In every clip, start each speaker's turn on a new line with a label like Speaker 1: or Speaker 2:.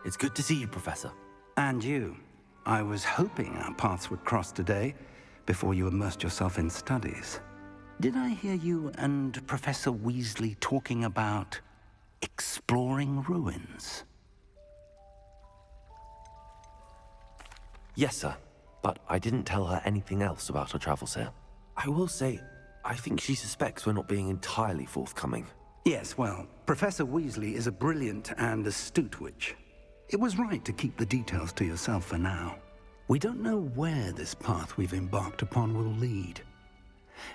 Speaker 1: It's good to see you, Professor.
Speaker 2: And you. I was hoping our paths would cross today, before you immersed yourself in studies. Did I hear you and Professor Weasley talking about exploring ruins?
Speaker 1: Yes, sir. But I didn't tell her anything else about our travels here. I will say, I think she suspects we're not being entirely forthcoming.
Speaker 2: Yes, well, Professor Weasley is a brilliant and astute witch. It was right to keep the details to yourself for now. We don't know where this path we've embarked upon will lead.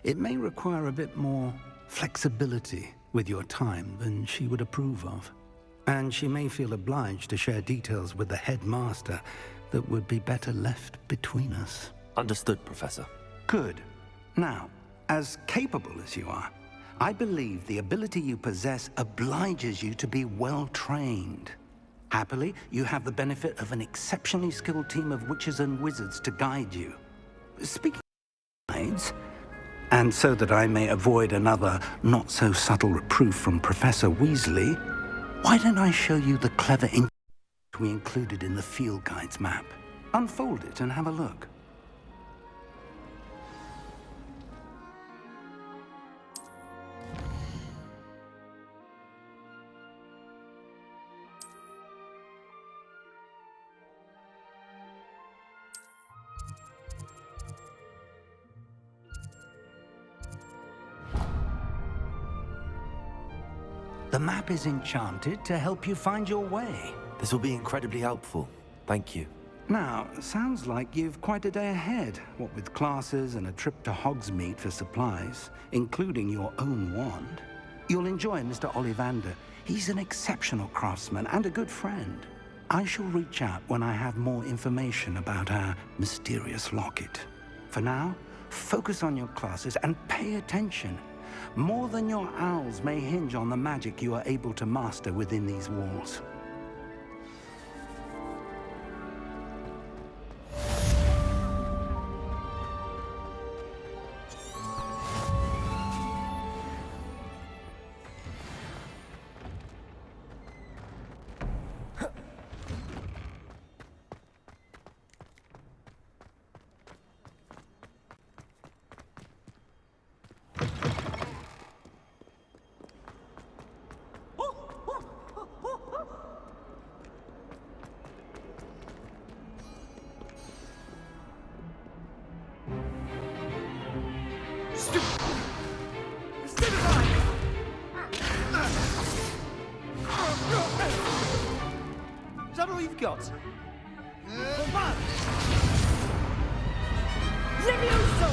Speaker 2: It may require a bit more flexibility with your time than she would approve of. And she may feel obliged to share details with the headmaster that would be better left between us.
Speaker 1: Understood, Professor.
Speaker 2: Good. Now, as capable as you are, I believe the ability you possess obliges you to be well trained. Happily, you have the benefit of an exceptionally skilled team of witches and wizards to guide you. Speaking of guides, and so that I may avoid another not-so-subtle reproof from Professor Weasley, why don't I show you the clever we included in the field guide's map? Unfold it and have a look. The map is enchanted to help you find your way.
Speaker 1: This will be incredibly helpful. Thank you.
Speaker 2: Now, sounds like you've quite a day ahead, what with classes and a trip to Hogsmeade for supplies, including your own wand. You'll enjoy Mr. Ollivander. He's an exceptional craftsman and a good friend. I shall reach out when I have more information about our mysterious locket. For now, focus on your classes and pay attention. More than your owls may hinge on the magic you are able to master within these walls.
Speaker 3: Is that all you've got?
Speaker 4: Levioso!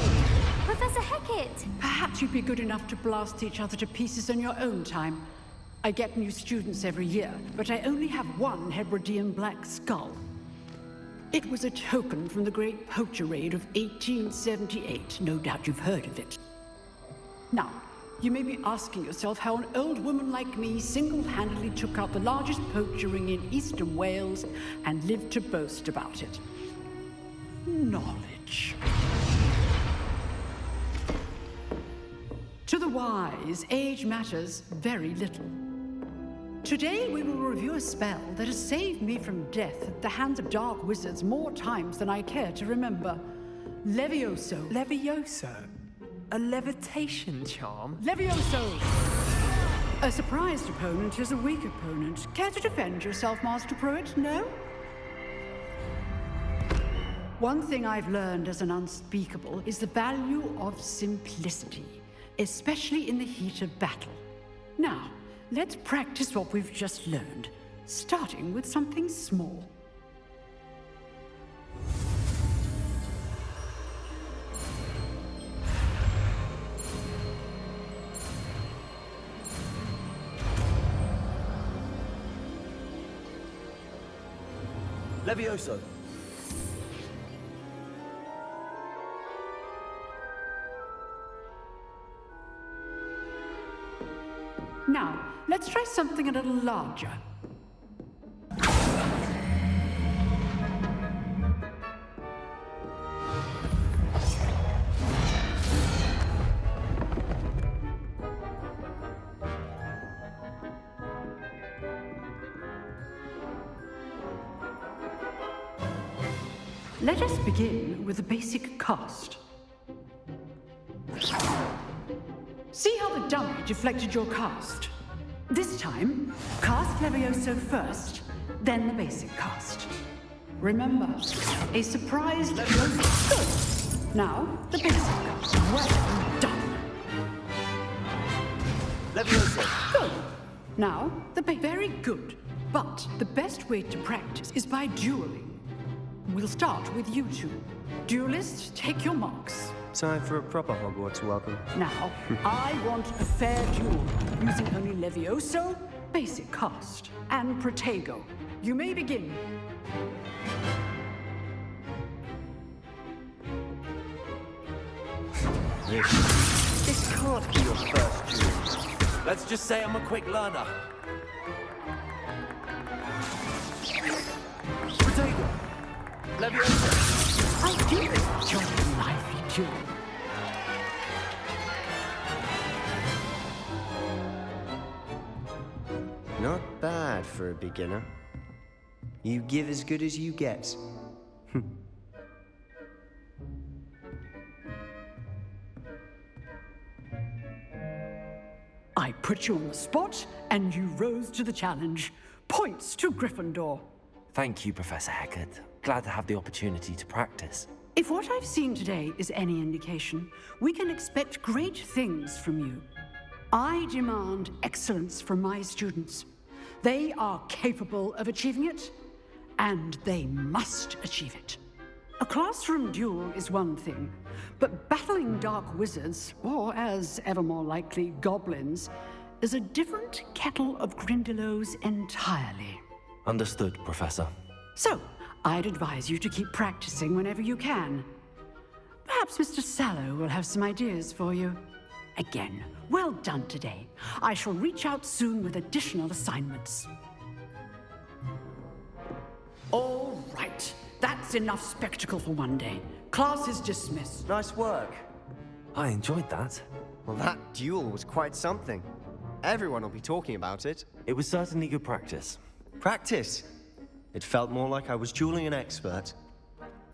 Speaker 4: Professor Hecat!
Speaker 5: Perhaps you'd be good enough to blast each other to pieces in your own time. I get new students every year, but I only have one Hebridean black skull. It was a token from the Great Poacher Raid of 1878. No doubt you've heard of it. Now, you may be asking yourself how an old woman like me single-handedly took out the largest poacher ring in eastern Wales and lived to boast about it. Knowledge. To the wise, age matters very little. Today we will review a spell that has saved me from death at the hands of dark wizards more times than I care to remember. Levioso.
Speaker 3: Levioso? A levitation charm?
Speaker 5: Levioso! A surprised opponent is a weak opponent. Care to defend yourself, Master Pruitt? No? One thing I've learned as an unspeakable is the value of simplicity, especially in the heat of battle. Now, let's practice what we've just learned, starting with something small.
Speaker 3: Levioso.
Speaker 5: Now, let's try something a little larger. Let us begin with the basic cast. See how the dummy deflected your cast? This time, cast Levioso first, then the basic cast. Remember, a surprise Levioso. Good. Now, the basic cast. Well done.
Speaker 6: Levioso.
Speaker 5: Good. Now, very good. But the best way to practice is by dueling. We'll start with you two. Duelists, take your marks.
Speaker 6: Time for a proper Hogwarts welcome.
Speaker 5: Now, I want a fair duel, using only Levioso, basic cast, and Protego. You may begin.
Speaker 6: This can't be your first duel.
Speaker 1: Let's just say I'm a quick learner. Protego!
Speaker 6: Leviosa!
Speaker 5: I do enjoy a lively duel.
Speaker 6: Not bad for a beginner. You give as good as you get.
Speaker 5: I put you on the spot, and you rose to the challenge. Points to Gryffindor.
Speaker 1: Thank you, Professor Hecat. Glad to have the opportunity to practice.
Speaker 5: If what I've seen today is any indication, we can expect great things from you. I demand excellence from my students. They are capable of achieving it, and they must achieve it. A classroom duel is one thing, but battling dark wizards, or as ever more likely, goblins, is a different kettle of Grindylows entirely.
Speaker 1: Understood, Professor.
Speaker 5: So, I'd advise you to keep practicing whenever you can. Perhaps Mr. Sallow will have some ideas for you. Again, well done today. I shall reach out soon with additional assignments. All right. That's enough spectacle for one day. Class is dismissed.
Speaker 6: Nice work.
Speaker 1: I enjoyed that.
Speaker 6: Well, that duel was quite something. Everyone will be talking about it.
Speaker 1: It was certainly good practice.
Speaker 6: Practice. It felt more like I was dueling an expert.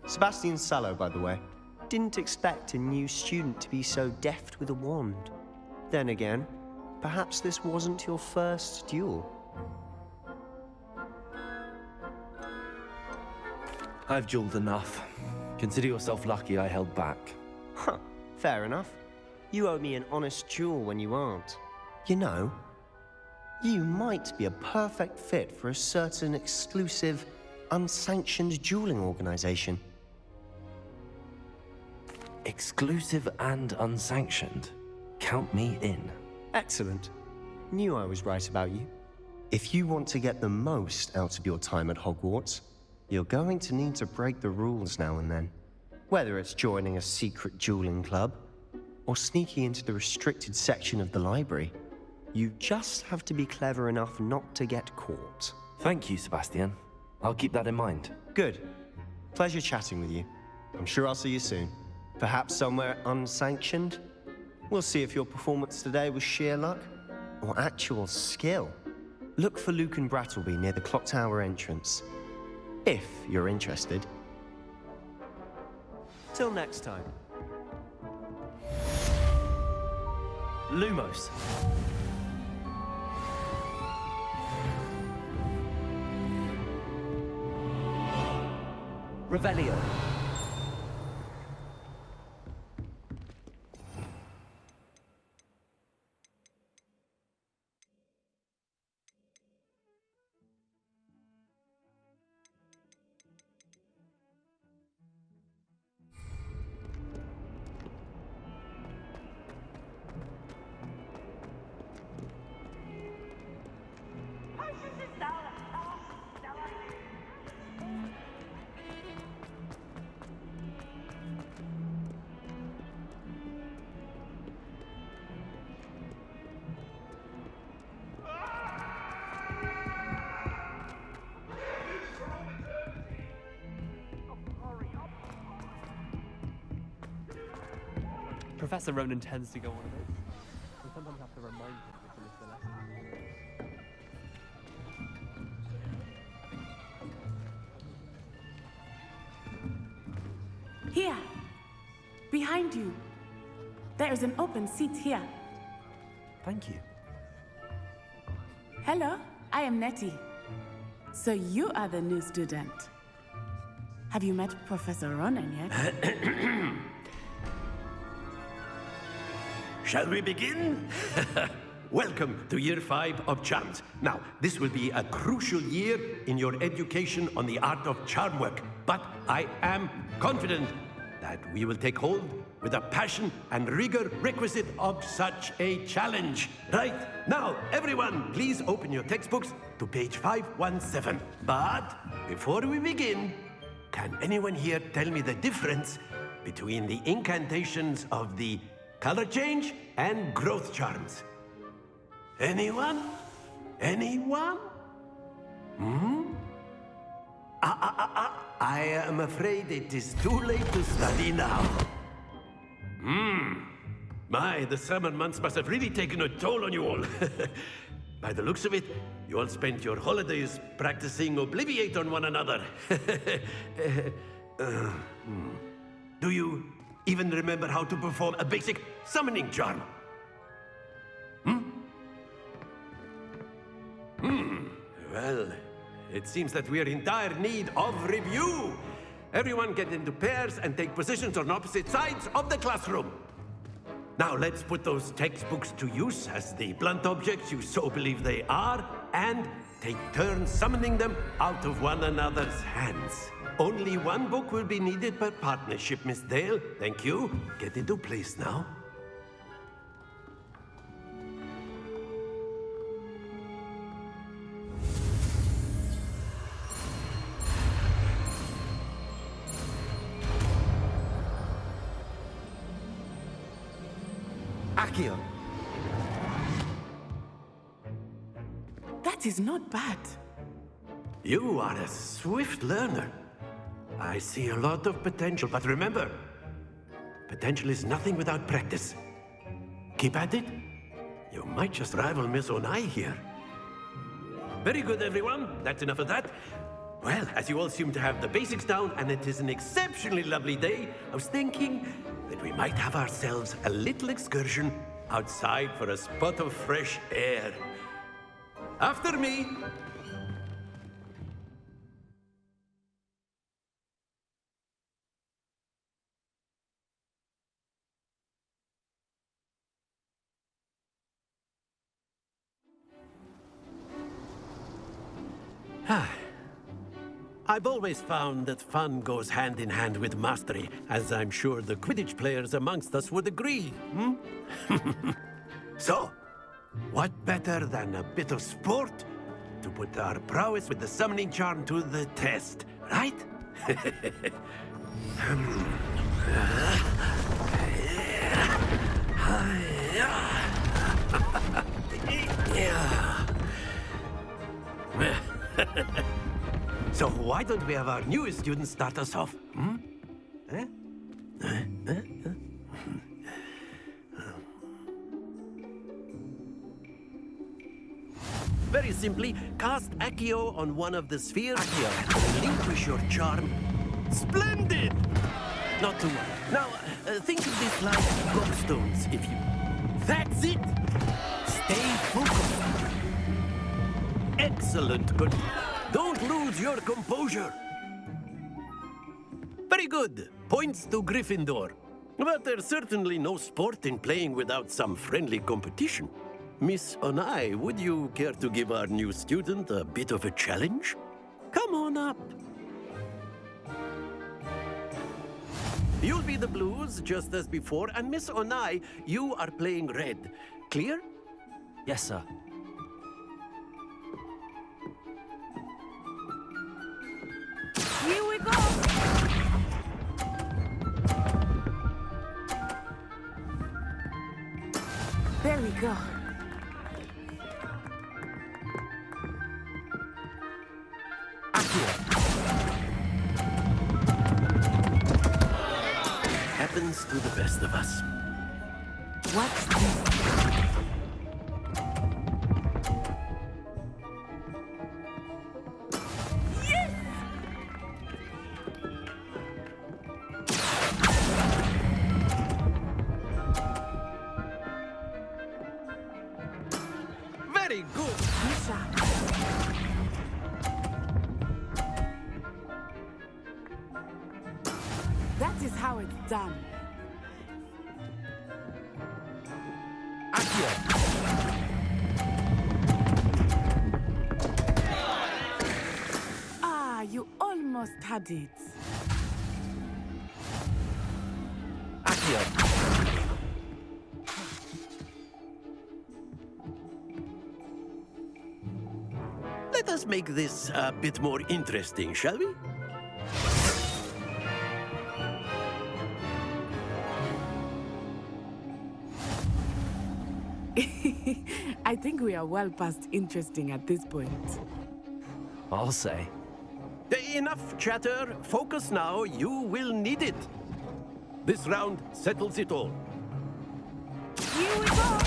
Speaker 6: Sebastian Sallow, by the way. Didn't expect a new student to be so deft with a wand. Then again, perhaps this wasn't your first duel.
Speaker 1: I've dueled enough. Consider yourself lucky I held back.
Speaker 6: Huh, fair enough. You owe me an honest duel when you aren't. You know, you might be a perfect fit for a certain exclusive, unsanctioned dueling organization.
Speaker 1: Exclusive and unsanctioned. Count me in.
Speaker 6: Excellent. Knew I was right about you. If you want to get the most out of your time at Hogwarts, you're going to need to break the rules now and then. Whether it's joining a secret dueling club, or sneaking into the restricted section of the library, you just have to be clever enough not to get caught.
Speaker 1: Thank you, Sebastian. I'll keep that in mind.
Speaker 6: Good. Pleasure chatting with you. I'm sure I'll see you soon. Perhaps somewhere unsanctioned? We'll see if your performance today was sheer luck, or actual skill. Look for Luke and Brattleby near the Clock Tower entrance. If you're interested. Till next time.
Speaker 1: Lumos. Revelio.
Speaker 3: Professor Ronan tends to go on a bit. We sometimes have to remind him to miss the lesson.
Speaker 7: Behind you. There is an open seat here.
Speaker 1: Thank you.
Speaker 7: Hello, I am Nettie. So you are the new student. Have you met Professor Ronan yet?
Speaker 8: Shall we begin? Welcome to Year 5 of Charms. Now, this will be a crucial year in your education on the art of charm work, but I am confident that we will take hold with the passion and rigor requisite of such a challenge. Right, now, everyone, please open your textbooks to page 517. But before we begin, can anyone here tell me the difference between the incantations of the color change and growth charms? Anyone? Anyone? I am afraid it is too late to study now. My, the summer months must have really taken a toll on you all. By the looks of it, you all spent your holidays practicing Obliviate on one another. Do you even remember how to perform a basic summoning charm? Well, it seems that we are in dire need of review. Everyone get into pairs and take positions on opposite sides of the classroom. Now let's put those textbooks to use as the blunt objects you so believe they are, and take turns summoning them out of one another's hands. Only one book will be needed per partnership, Miss Dale. Thank you. Get into place now.
Speaker 6: Akio!
Speaker 7: That is not bad.
Speaker 8: You are a swift learner. I see a lot of potential, but remember, potential is nothing without practice. Keep at it. You might just rival Miss Onai here. Very good, everyone. That's enough of that. Well, as you all seem to have the basics down, and it is an exceptionally lovely day, I was thinking that we might have ourselves a little excursion outside for a spot of fresh air. After me. I've always found that fun goes hand in hand with mastery, as I'm sure the Quidditch players amongst us would agree. So, what better than a bit of sport to put our prowess with the summoning charm to the test, right? So why don't we have our newest student start us off? Very simply, cast Accio on one of the spheres. Accio, relinquish your charm. Splendid! Not to worry. Now, think of this like gobstones, if you... That's it! Stay focused. Excellent. Good. Don't lose your composure. Very good. Points to Gryffindor. But there's certainly no sport in playing without some friendly competition. Miss Onai, would you care to give our new student a bit of a challenge? Come on up. You'll be the blues, just as before, and Miss Onai, you are playing red. Clear?
Speaker 1: Yes, sir.
Speaker 7: Here we go. There we go.
Speaker 8: Happens to the best of us.
Speaker 7: What's this? Ah, you almost had it.
Speaker 8: Let us make this a bit more interesting, shall we?
Speaker 7: I think we are well past interesting at this point.
Speaker 1: I'll say.
Speaker 8: Enough chatter. Focus now. You will need it. This round settles it all.
Speaker 7: Here we go!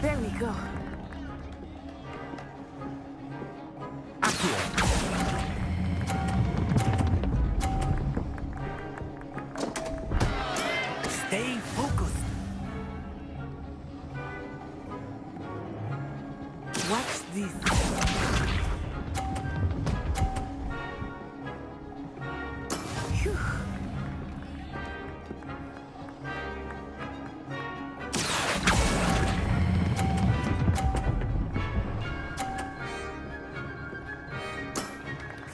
Speaker 7: There we go.
Speaker 1: Stay focused.
Speaker 7: Watch this. Phew.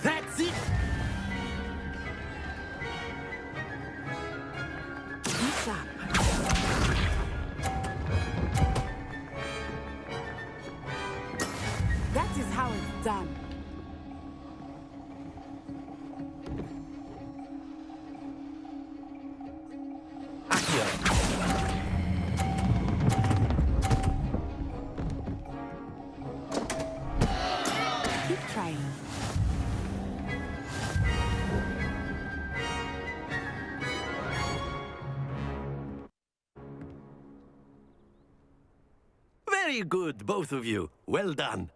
Speaker 8: That's it.
Speaker 7: Be sharp. That is how it's done. Keep trying.
Speaker 8: Very good, both of you. Well done.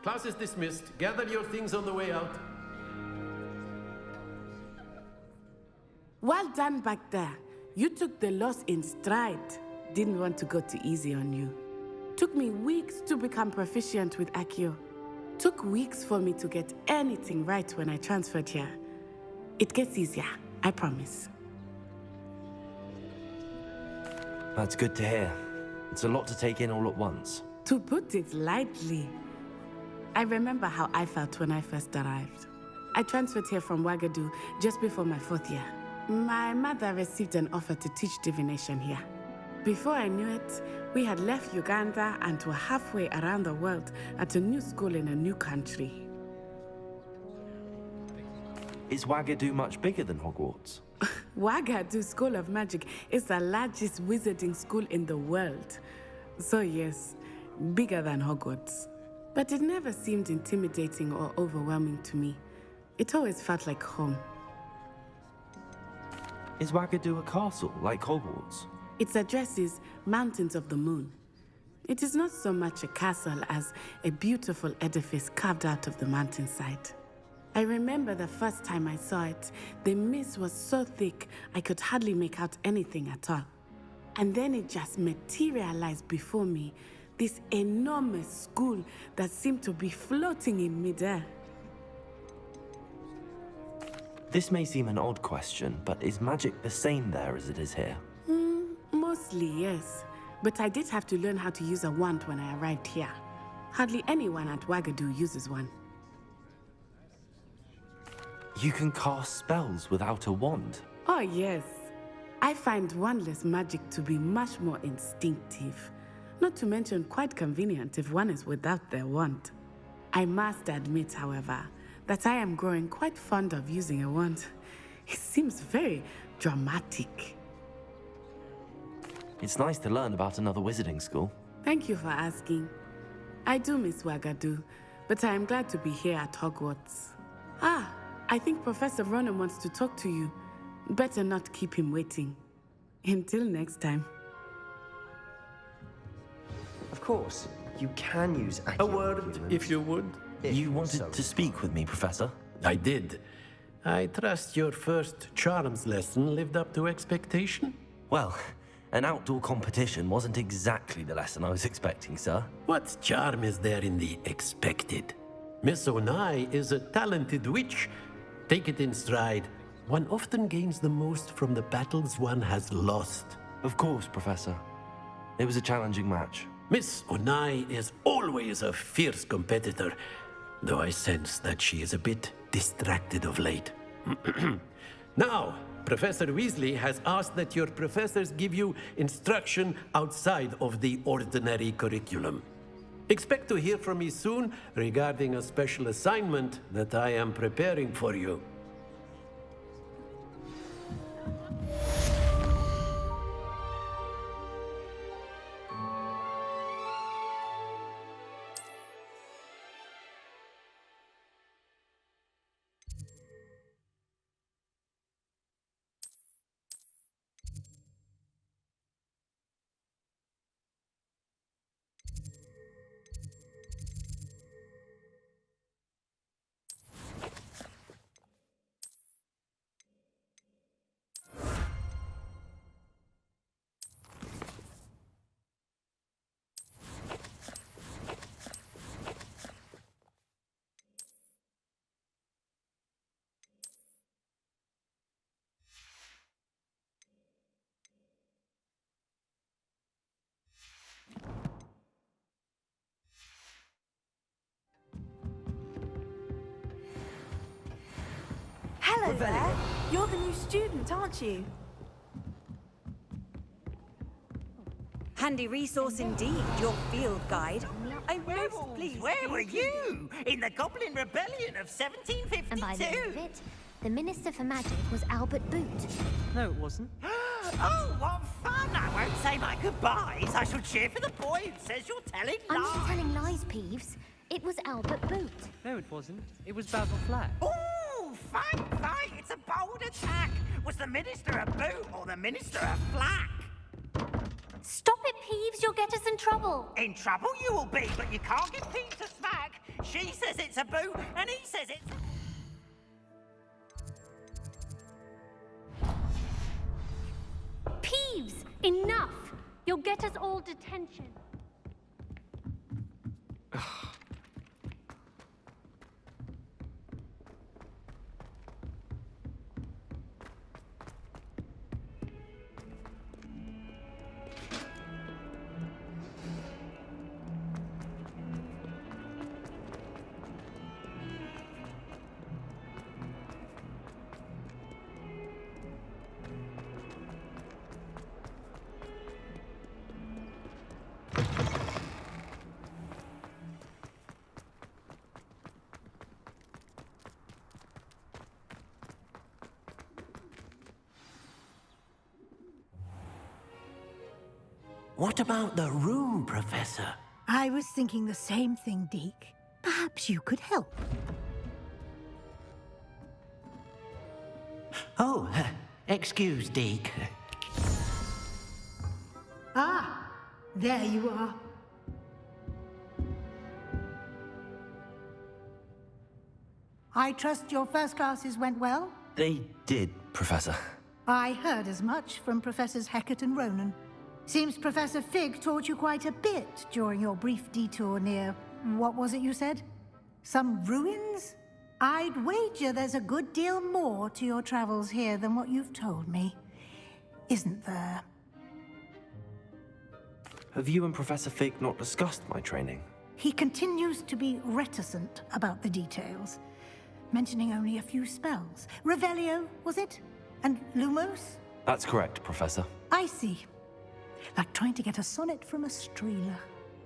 Speaker 8: Class is dismissed. Gather your things on the way out.
Speaker 7: Well done back there. You took the loss in stride. Didn't want to go too easy on you. Took me weeks to become proficient with Accio. Took weeks for me to get anything right when I transferred here. It gets easier, I promise.
Speaker 1: That's good to hear. It's a lot to take in all at once.
Speaker 7: To put it lightly, I remember how I felt when I first arrived. I transferred here from Ouagadougou just before my 4th year. My mother received an offer to teach divination here. Before I knew it, we had left Uganda and were halfway around the world at a new school in a new country.
Speaker 1: Is Ouagadougou much bigger than Hogwarts?
Speaker 7: Ouagadougou School of Magic is the largest wizarding school in the world. So yes, bigger than Hogwarts. But it never seemed intimidating or overwhelming to me. It always felt like home.
Speaker 1: Is Ouagadougou a castle, like Hogwarts?
Speaker 7: Its address is Mountains of the Moon. It is not so much a castle as a beautiful edifice carved out of the mountainside. I remember the first time I saw it, the mist was so thick I could hardly make out anything at all. And then it just materialized before me, this enormous school that seemed to be floating in midair.
Speaker 1: This may seem an odd question, but is magic the same there as it is here?
Speaker 7: Mostly, yes. But I did have to learn how to use a wand when I arrived here. Hardly anyone at Ouagadougou uses one.
Speaker 1: You can cast spells without a wand.
Speaker 7: Oh, yes. I find wandless magic to be much more instinctive. Not to mention quite convenient if one is without their wand. I must admit, however, that I am growing quite fond of using a wand. It seems very dramatic.
Speaker 1: It's nice to learn about another wizarding school.
Speaker 7: Thank you for asking. I do miss Ouagadougou, but I am glad to be here at Hogwarts. Ah, I think Professor Ronan wants to talk to you. Better not keep him waiting. Until next time.
Speaker 6: Of course, you can use
Speaker 8: A word, if you would.
Speaker 1: You wanted to speak with me, Professor?
Speaker 8: I did. I trust your first charms lesson lived up to expectation?
Speaker 1: Well, an outdoor competition wasn't exactly the lesson I was expecting, sir.
Speaker 8: What charm is there in the expected? Miss Onai is a talented witch. Take it in stride. One often gains the most from the battles one has lost.
Speaker 1: Of course, Professor. It was a challenging match.
Speaker 8: Miss Onai is always a fierce competitor, though I sense that she is a bit distracted of late. Now, Professor Weasley has asked that your professors give you instruction outside of the ordinary curriculum. Expect to hear from me soon regarding a special assignment that I am preparing for you.
Speaker 9: Hello there. You're the new student, aren't you? Handy resource indeed, your field guide. I'm most pleased.
Speaker 10: Where were you? In the Goblin Rebellion of
Speaker 4: And by the end of
Speaker 10: 1752?
Speaker 4: it, the Minister for Magic was Albert Boot.
Speaker 3: No, it wasn't.
Speaker 10: Oh, what fun! I won't say my goodbyes. I shall cheer for the boy who says you're telling
Speaker 4: I'm not
Speaker 10: lies.
Speaker 4: telling lies, Peeves. It was Albert Boot.
Speaker 3: No, it wasn't. It was Basil Flack.
Speaker 10: Ooh, fight, fight! It's a bold attack. Was the Minister a boot or the Minister a flack?
Speaker 4: Stop it, Peeves. You'll get us in trouble.
Speaker 10: In trouble you will be, but you can't get Pete to smack. She says it's a boot, and he says it's...
Speaker 4: Peeves, enough. You'll get us all detention.
Speaker 8: What about the room, Professor?
Speaker 11: I was thinking the same thing, Deke. Perhaps you could help.
Speaker 8: Oh, excuse, Deke.
Speaker 11: Ah, there you are. I trust your first classes went well?
Speaker 1: They did, Professor.
Speaker 11: I heard as much from Professors Hecat and Ronan. Seems Professor Fig taught you quite a bit during your brief detour near... what was it you said? Some ruins? I'd wager there's a good deal more to your travels here than what you've told me. Isn't there?
Speaker 1: Have you and Professor Fig not discussed my training?
Speaker 11: He continues to be reticent about the details, mentioning only a few spells. Revelio, was it? And Lumos?
Speaker 1: That's correct, Professor.
Speaker 11: I see. Like trying to get a sonnet from a streeler.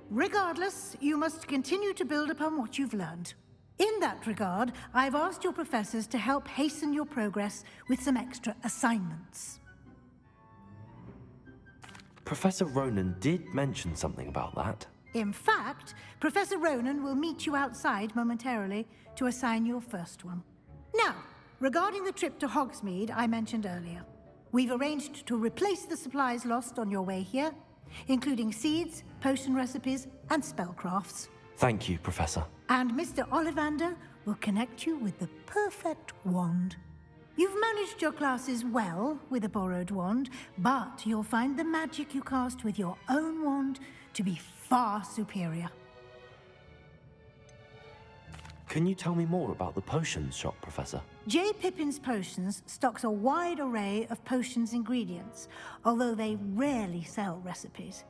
Speaker 11: Regardless, you must continue to build upon what you've learned. In that regard, I've asked your professors to help hasten your progress with some extra assignments.
Speaker 1: Professor Ronan did mention something about that.
Speaker 11: In fact, Professor Ronan will meet you outside momentarily to assign your first one. Now, regarding the trip to Hogsmeade I mentioned earlier, we've arranged to replace the supplies lost on your way here, including seeds, potion recipes, and spellcrafts.
Speaker 1: Thank you, Professor.
Speaker 11: And Mr. Ollivander will connect you with the perfect wand. You've managed your classes well with a borrowed wand, but you'll find the magic you cast with your own wand to be far superior.
Speaker 1: Can you tell me more about the potions shop, Professor?
Speaker 11: J. Pippin's Potions stocks a wide array of potions ingredients, although they rarely sell recipes.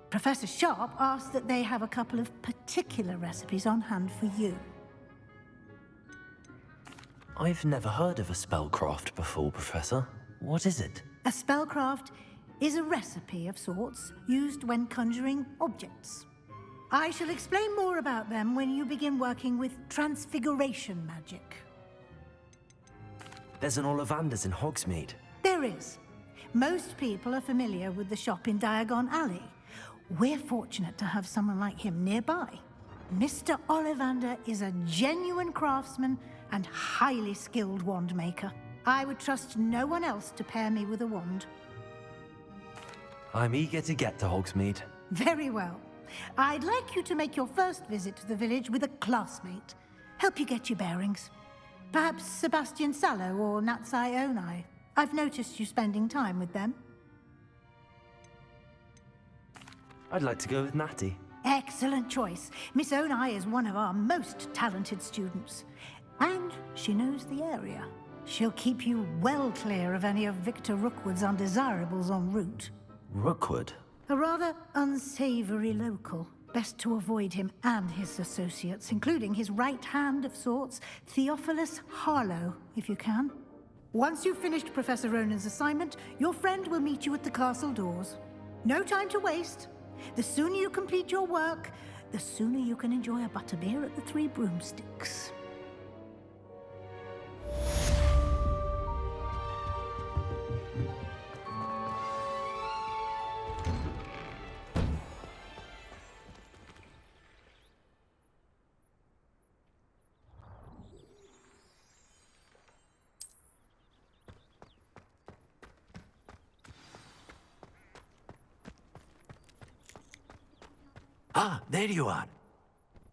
Speaker 11: Professor Sharp asked that they have a couple of particular recipes on hand for you.
Speaker 1: I've never heard of a spellcraft before, Professor. What is it?
Speaker 11: A spellcraft is a recipe of sorts used when conjuring objects. I shall explain more about them when you begin working with transfiguration magic.
Speaker 1: There's an Ollivander's in Hogsmeade.
Speaker 11: There is. Most people are familiar with the shop in Diagon Alley. We're fortunate to have someone like him nearby. Mr. Ollivander is a genuine craftsman and highly skilled wand maker. I would trust no one else to pair me with a wand.
Speaker 1: I'm eager to get to Hogsmeade.
Speaker 11: Very well. I'd like you to make your first visit to the village with a classmate. Help you get your bearings. Perhaps Sebastian Sallow or Natsai Onai. I've noticed you spending time with them.
Speaker 1: I'd like to go with Natty.
Speaker 11: Excellent choice. Miss Onai is one of our most talented students. And she knows the area. She'll keep you well clear of any of Victor Rookwood's undesirables en route.
Speaker 1: Rookwood?
Speaker 11: A rather unsavory local. Best to avoid him and his associates, including his right hand of sorts, Theophilus Harlow, if you can. Once you've finished Professor Ronan's assignment, your friend will meet you at the castle doors. No time to waste. The sooner you complete your work, the sooner you can enjoy a butterbeer at the Three Broomsticks.
Speaker 8: Ah, there you are.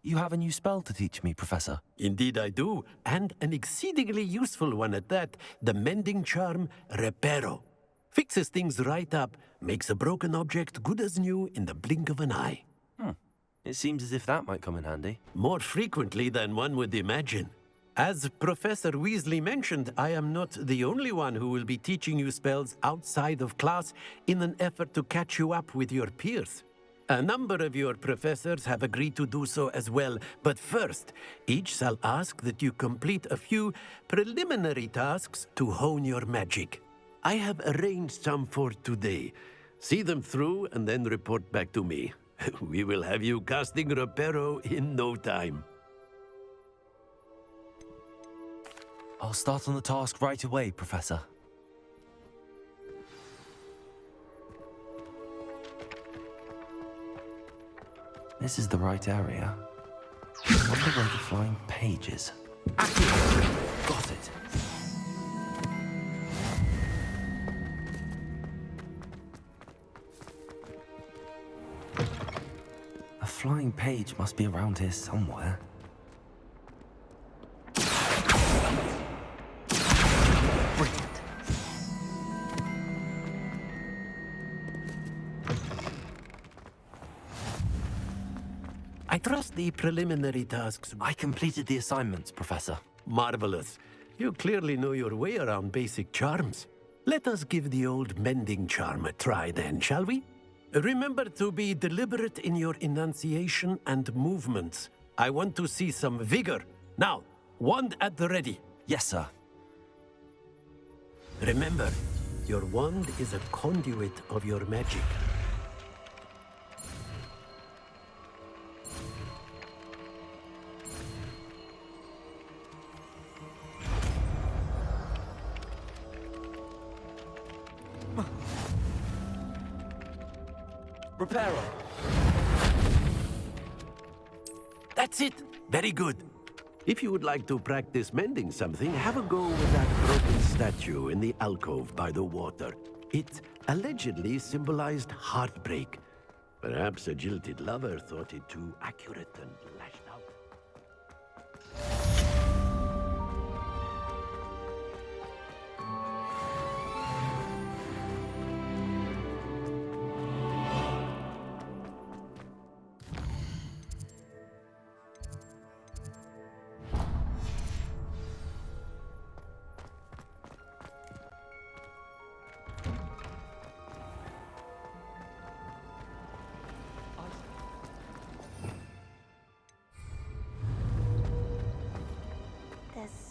Speaker 1: You have a new spell to teach me, Professor.
Speaker 8: Indeed I do, and an exceedingly useful one at that. The mending charm, Reparo. Fixes things right up, makes a broken object good as new in the blink of an eye.
Speaker 1: It seems as if that might come in handy.
Speaker 8: More frequently than one would imagine. As Professor Weasley mentioned, I am not the only one who will be teaching you spells outside of class in an effort to catch you up with your peers. A number of your professors have agreed to do so as well, but first, each shall ask that you complete a few preliminary tasks to hone your magic. I have arranged some for today. See them through and then report back to me. We will have you casting Reparo in no time.
Speaker 1: I'll start on the task right away, Professor. This is the right area. I wonder where the flying page is. Got it. A flying page must be around here somewhere. Brilliant.
Speaker 8: I trust the preliminary tasks.
Speaker 1: I completed the assignments, Professor.
Speaker 8: Marvelous. You clearly know your way around basic charms. Let us give the old mending charm a try then, shall we? Remember to be deliberate in your enunciation and movements. I want to see some vigor. Now, wand at the ready.
Speaker 1: Yes, sir.
Speaker 8: Remember, your wand is a conduit of your magic.
Speaker 1: Reparo.
Speaker 8: That's it. Very good. If you would like to practice mending something, have a go with that broken statue in the alcove by the water. It allegedly symbolized heartbreak. Perhaps a jilted lover thought it too accurate and lashed out.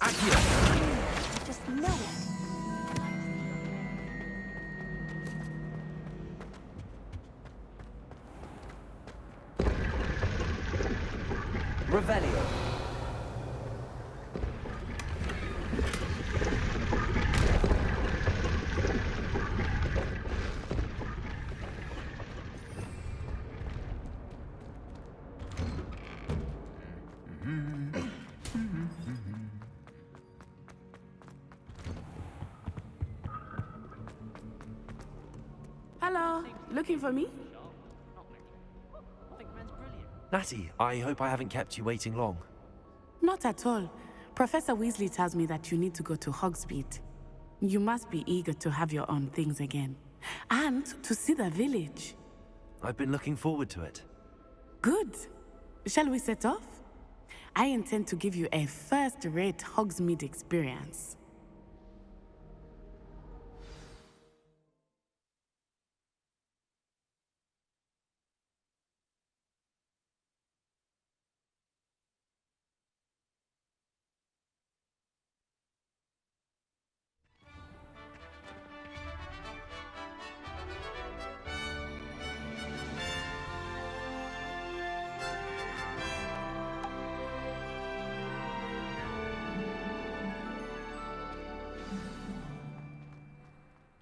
Speaker 1: Accio!
Speaker 9: I just know it.
Speaker 1: Revelio.
Speaker 7: Hello, looking for me?
Speaker 1: Natty, I hope I haven't kept you waiting long.
Speaker 7: Not at all. Professor Weasley tells me that you need to go to Hogsmeade. You must be eager to have your own things again. And to see the village.
Speaker 1: I've been looking forward to it.
Speaker 7: Good. Shall we set off? I intend to give you a first-rate Hogsmeade experience.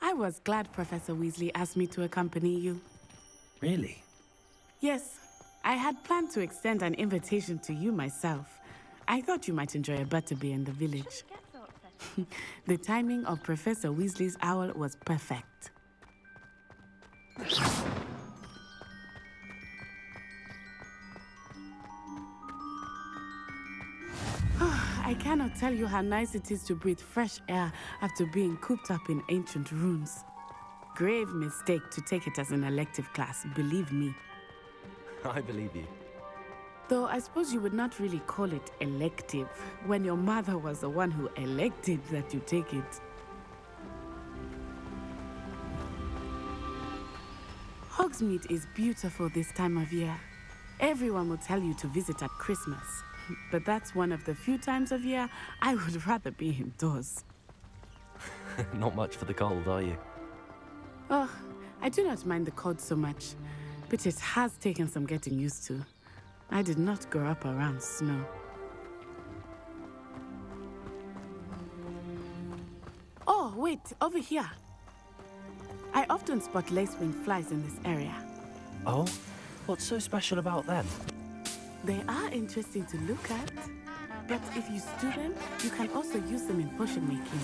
Speaker 7: I was glad Professor Weasley asked me to accompany you.
Speaker 1: Really?
Speaker 7: Yes, I had planned to extend an invitation to you myself. I thought you might enjoy a butterbeer in the village. The timing of Professor Weasley's owl was perfect. I cannot tell you how nice it is to breathe fresh air after being cooped up in ancient ruins. Grave mistake to take it as an elective class, believe me.
Speaker 1: I believe you.
Speaker 7: Though I suppose you would not really call it elective when your mother was the one who elected that you take it. Hogsmeade is beautiful this time of year. Everyone will tell you to visit at Christmas. But that's one of the few times of year I would rather be indoors.
Speaker 1: Not much for the cold, are you?
Speaker 7: Oh, I do not mind the cold so much, but it has taken some getting used to. I did not grow up around snow. Oh, wait, over here. I often spot lacewing flies in this area.
Speaker 1: Oh? What's so special about them?
Speaker 7: They are interesting to look at, but if you stew them, you can also use them in potion making.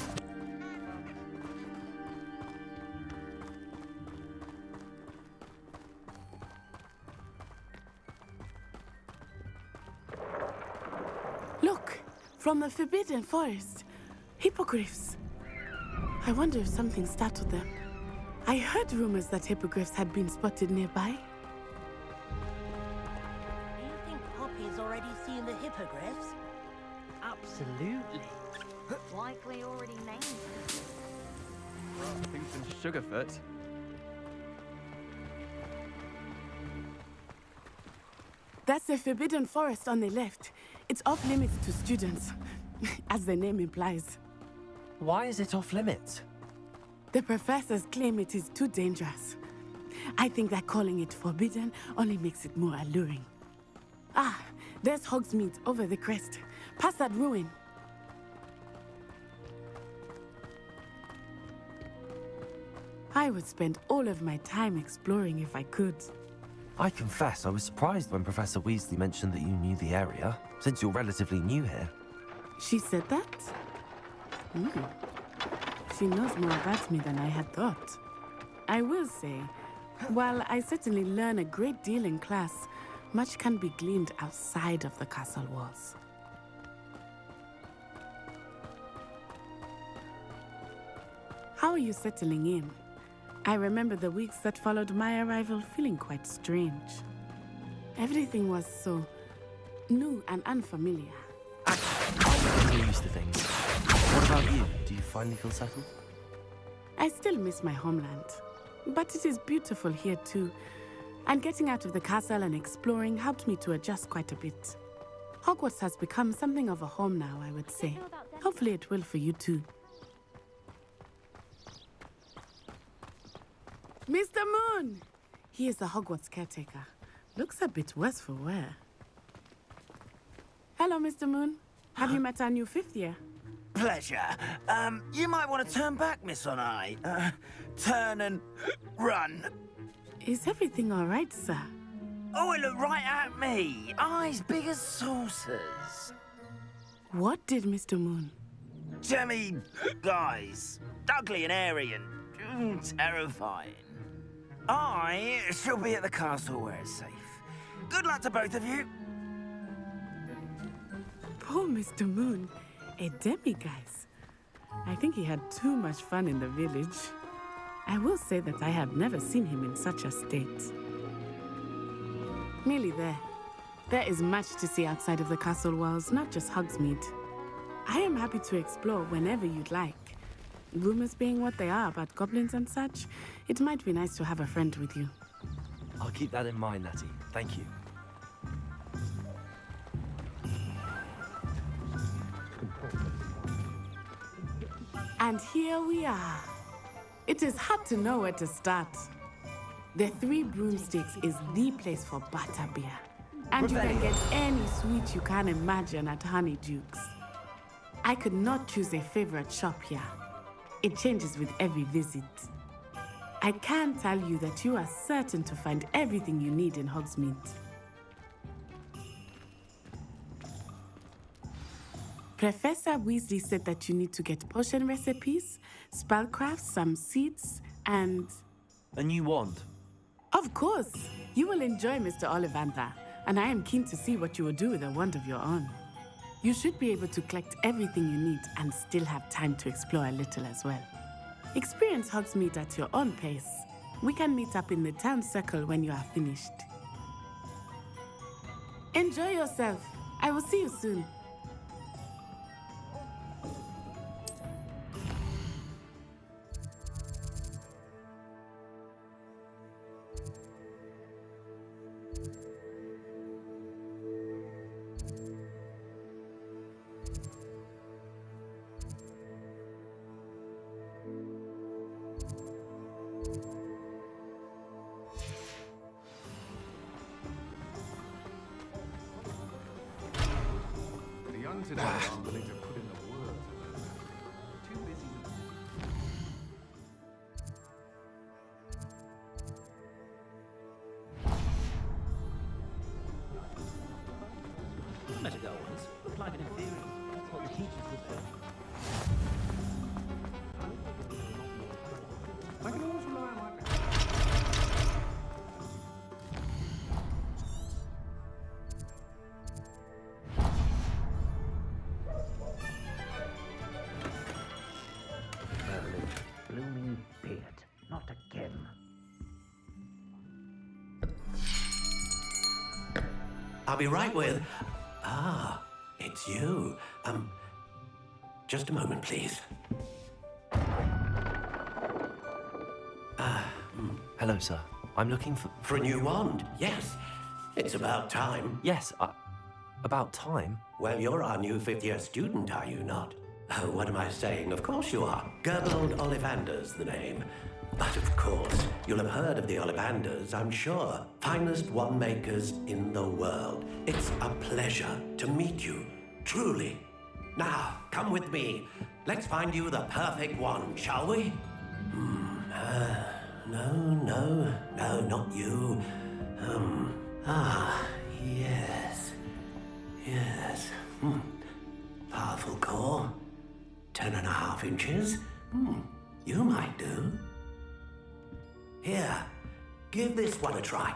Speaker 7: Look, from the Forbidden Forest, hippogriffs. I wonder if something startled them. I heard rumors that hippogriffs had been spotted nearby.
Speaker 10: Already seen the hippogriffs?
Speaker 3: Absolutely.
Speaker 4: Likely already named them.
Speaker 3: Tooth and Sugarfoot.
Speaker 7: That's the Forbidden Forest on the left. It's off limits to students, as the name implies.
Speaker 1: Why is it off limits?
Speaker 7: The professors claim it is too dangerous. I think that calling it forbidden only makes it more alluring. Ah, there's Hogsmeade over the crest. Past that ruin. I would spend all of my time exploring if I could.
Speaker 1: I confess I was surprised when Professor Weasley mentioned that you knew the area, since you're relatively new here.
Speaker 7: She said that? She knows more about me than I had thought. I will say, while I certainly learn a great deal in class, much can be gleaned outside of the castle walls. How are you settling in? I remember the weeks that followed my arrival feeling quite strange. Everything was so new and unfamiliar.
Speaker 1: I'm used to things. What about you? Do you finally feel settled?
Speaker 7: I still miss my homeland, but it is beautiful here too. And getting out of the castle and exploring helped me to adjust quite a bit. Hogwarts has become something of a home now, I would say. Hopefully it will for you too. Mr. Moon! He is the Hogwarts caretaker. Looks a bit worse for wear. Hello, Mr. Moon. Have you met our new 5th year?
Speaker 10: Pleasure. You might want to turn back, Miss Onai. Turn and run.
Speaker 7: Is everything all right, sir?
Speaker 10: Oh, it looked right at me. Eyes big as saucers.
Speaker 7: What did Mr. Moon?
Speaker 10: Jemmy guys. Ugly and airy and terrifying. I shall be at the castle where it's safe. Good luck to both of you.
Speaker 7: Poor Mr. Moon. A demiguise. I think he had too much fun in the village. I will say that I have never seen him in such a state. Nearly there. There is much to see outside of the castle walls, not just Hogsmeade. I am happy to explore whenever you'd like. Rumors being what they are about goblins and such, it might be nice to have a friend with you.
Speaker 1: I'll keep that in mind, Natty. Thank you.
Speaker 7: And here we are. It is hard to know where to start. The Three Broomsticks is the place for butterbeer. And you can get any sweet you can imagine at Honeydukes. I could not choose a favorite shop here. It changes with every visit. I can tell you that you are certain to find everything you need in Hogsmeade. Professor Weasley said that you need to get potion recipes, spellcrafts, some seeds, and...
Speaker 1: A new wand.
Speaker 7: Of course! You will enjoy Mr. Ollivander, and I am keen to see what you will do with a wand of your own. You should be able to collect everything you need and still have time to explore a little as well. Experience Hogsmeade at your own pace. We can meet up in the town circle when you are finished. Enjoy yourself. I will see you soon.
Speaker 12: Today I'm willing to put in the words. Too busy
Speaker 10: Let it go once. Looked like an inferior. That's what the teachers would say.
Speaker 12: I can always rely on my
Speaker 10: Blooming beard. Not again.
Speaker 8: I'll be right with... Ah, it's you. Just a moment, please.
Speaker 1: Hello, sir. I'm looking for...
Speaker 8: For a new wand, yes. It's about time.
Speaker 1: Yes, about time?
Speaker 8: Well, you're our new 5th-year student, are you not? Oh, what am I saying? Of course you are. Gerbold Ollivander's the name. But of course, you'll have heard of the Ollivanders, I'm sure. Finest wand makers in the world. It's a pleasure to meet you, truly. Now, come with me. Let's find you the perfect wand, shall we? No, not you. Yes. Powerful core. 10.5 inches. You might do. Here, give this one a try.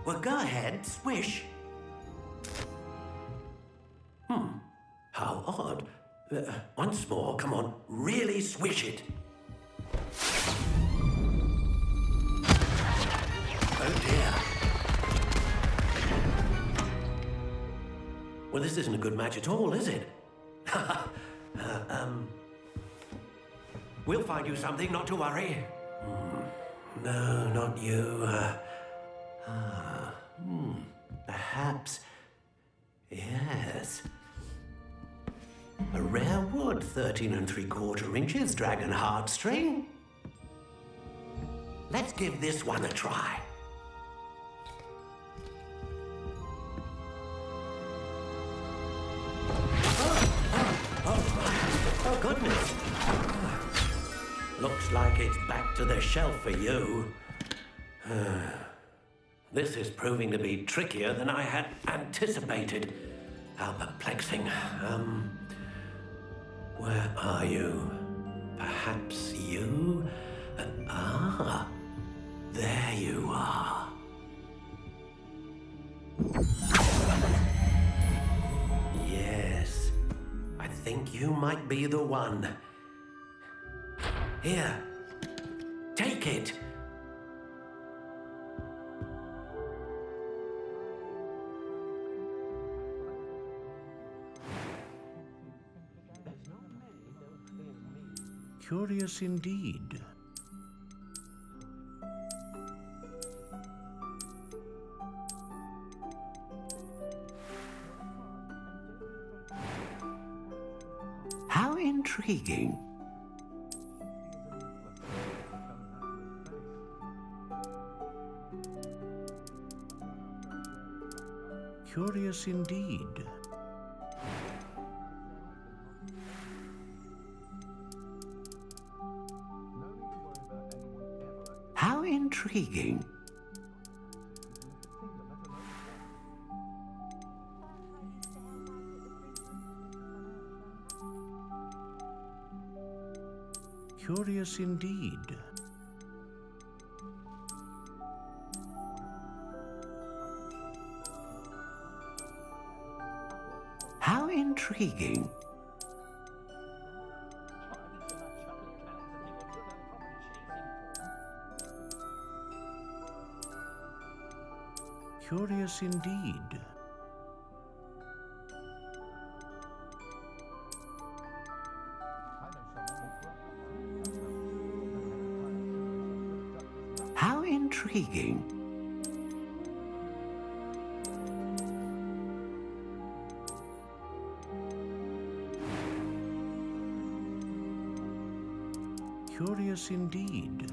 Speaker 8: Well, go ahead, swish. How odd. Once more, come on, really swish it. Oh dear. Well, this isn't a good match at all, is it? We'll find you something, not to worry. No, not you. Perhaps Yes. A rare wood, 13 3/4 inches, dragon heartstring. Let's give this one a try. Oh, goodness. Looks like it's back to the shelf for you. This is proving to be trickier than I had anticipated. How perplexing. Where are you? Perhaps you? There you are. Yes, I think you might be the one. Here, take it.
Speaker 13: Curious indeed.
Speaker 8: How intriguing.
Speaker 13: Curious indeed.
Speaker 8: How intriguing.
Speaker 13: Curious indeed.
Speaker 8: How intriguing.
Speaker 13: Curious indeed.
Speaker 8: How intriguing.
Speaker 13: Curious indeed.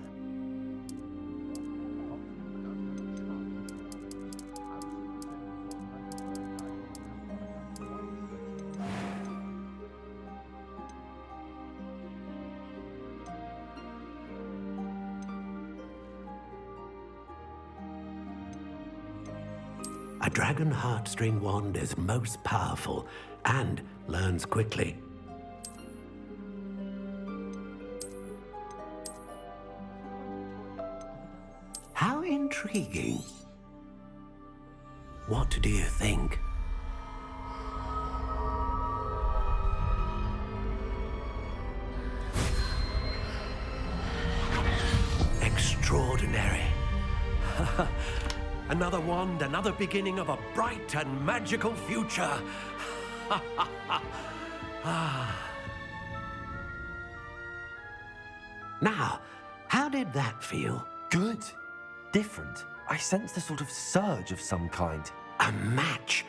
Speaker 8: A dragon heartstring wand is most powerful and learns quickly. How intriguing. What do you think? Extraordinary. Another wand, another beginning of a bright and magical future. Now, how did that feel?
Speaker 1: Good. Different. I sensed a sort of surge of some kind.
Speaker 8: A match.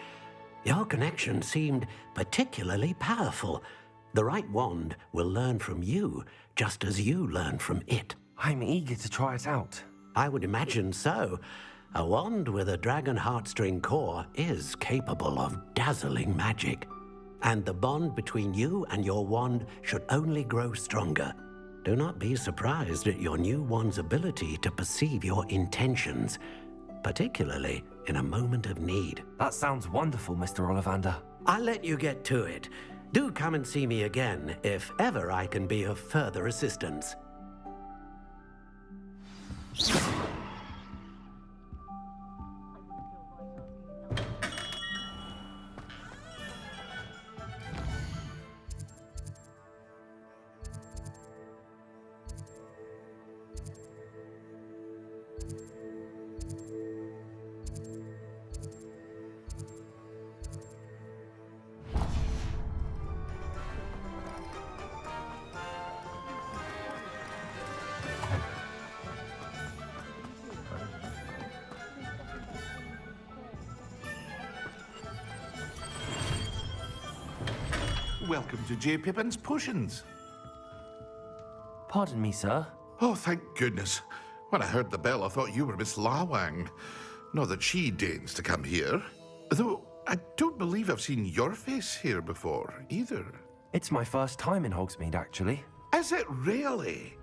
Speaker 8: Your connection seemed particularly powerful. The right wand will learn from you, just as you learn from it.
Speaker 1: I'm eager to try it out.
Speaker 8: I would imagine so. A wand with a dragon heartstring core is capable of dazzling magic. And the bond between you and your wand should only grow stronger. Do not be surprised at your new wand's ability to perceive your intentions, particularly in a moment of need.
Speaker 1: That sounds wonderful, Mr. Ollivander.
Speaker 8: I'll let you get to it. Do come and see me again if ever I can be of further assistance.
Speaker 14: Welcome to J. Pippin's Potions.
Speaker 1: Pardon me, sir.
Speaker 14: Oh, thank goodness. When I heard the bell, I thought you were Miss Lawang. Not that she deigns to come here. Though I don't believe I've seen your face here before, either.
Speaker 1: It's my first time in Hogsmeade, actually.
Speaker 14: Is it really?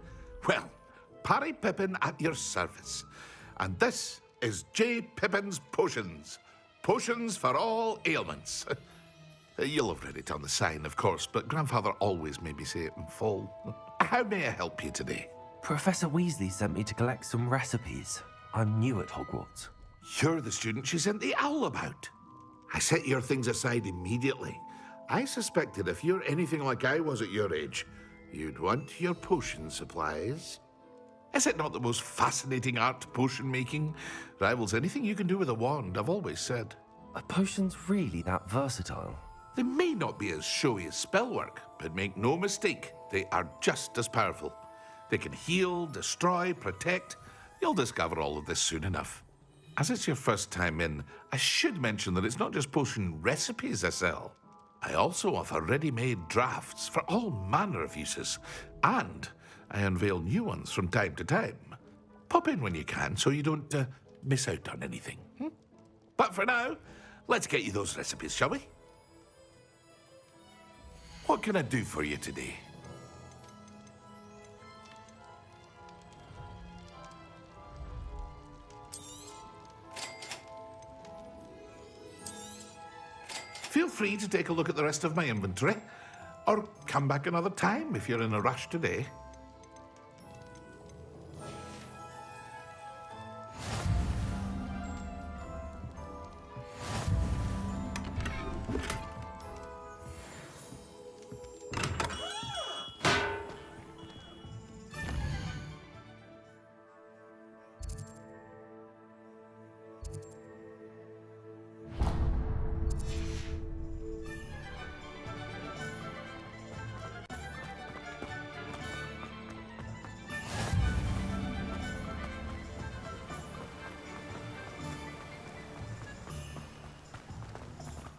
Speaker 14: Well, Parry Pippin at your service. And this is J. Pippin's Potions. Potions for all ailments. You'll have read it on the sign, of course, but Grandfather always made me say it in full. How may I help you today?
Speaker 1: Professor Weasley sent me to collect some recipes. I'm new at Hogwarts.
Speaker 14: You're the student she sent the owl about. I set your things aside immediately. I suspected if you're anything like I was at your age, you'd want your potion supplies. Is it not the most fascinating art, potion making? Rivals anything you can do with a wand, I've always said.
Speaker 1: Are potions really that versatile?
Speaker 14: They may not be as showy as spellwork, but make no mistake, they are just as powerful. They can heal, destroy, protect. You'll discover all of this soon enough. As it's your first time in, I should mention that it's not just potion recipes I sell. I also offer ready-made drafts for all manner of uses, and I unveil new ones from time to time. Pop in when you can so you don't miss out on anything. But for now, let's get you those recipes, shall we? What can I do for you today? Feel free to take a look at the rest of my inventory, or come back another time if you're in a rush today.